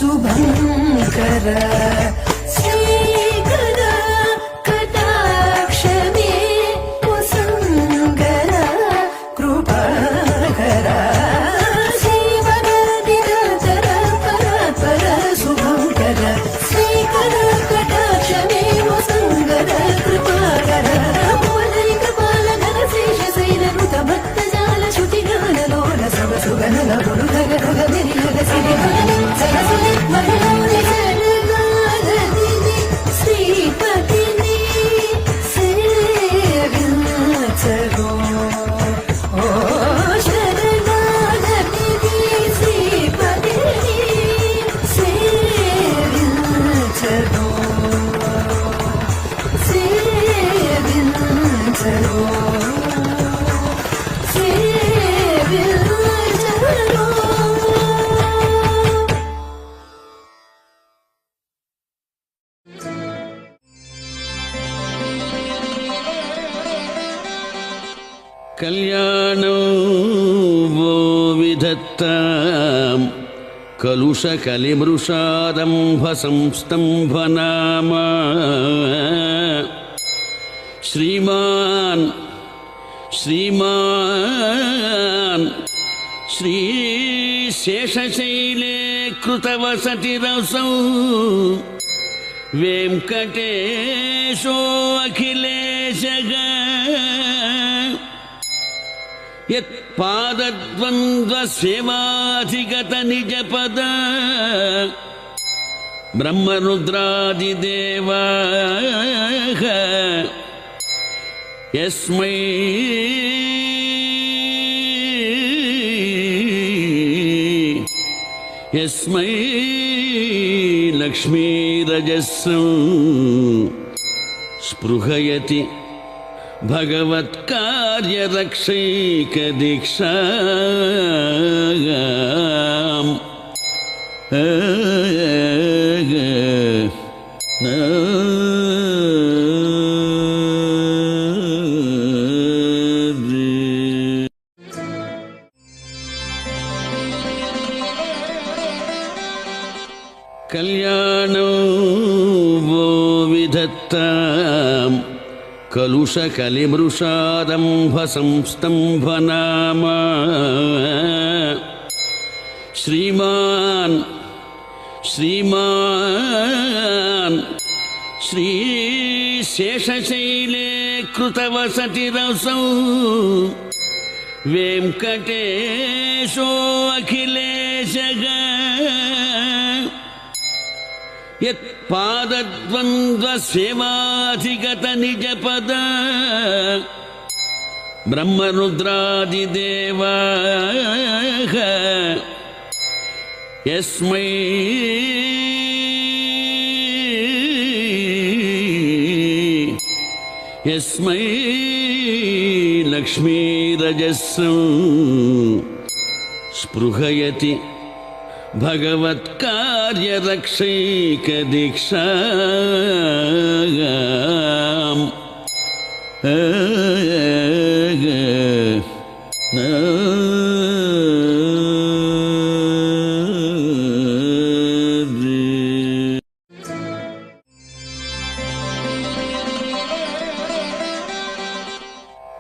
शुभंकर श्रीकर कटाक्ष मे कुसंगर कृपाकर श्रीवर निरंतर परात्पर शुभंकर श्रीकर कटाक्ष मे कुसंगर कृपाकर मोदरी कृपाल धन शेष शैल ऋत भक्त जाल श्रुति गान लोल सब सुगन गुरु धग धग मेरी सिरि सरस्वती मनोहरि श्रीपतिनी सेविंचगो ओ शरणागतिनी श्रीपतिनी सेविंचगो सेविंचगो कल्याणो वो विधत्तां कलुषकलिमृषादम्भसंस्तम्भनाम श्रीमान् श्रीशेषशैले कृतवसतिरसौ वेङ्कटेशो अखिलेशः यत्पादद्वन्द्वसेवाधिगत निजपद ब्रह्मरुद्रादिदेवाः यस्मै लक्ष्मीरजस्सं स्पृहयति भगवत्कार्यरक्षैकदीक्षाम् कल्याणो वो विधत्तां कलुषकलिमृषादम्भसंस्तम्भनाम श्रीमान् श्रीशेषशैले कृतवसतिरसौ वेङ्कटेशो अखिलेशः यत्पादद्वन्द्वसेवाधिगत निजपद ब्रह्मरुद्रादिदेवाः यस्मै लक्ष्मीरजस्सं स्पृहयति भगवत्कार्यरक्षैकदीक्षाम्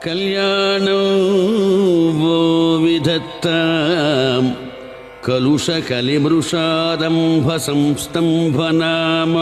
कल्याणो वो विधत्तां कलुषकलिमृषादम्भसंस्तम्भनाम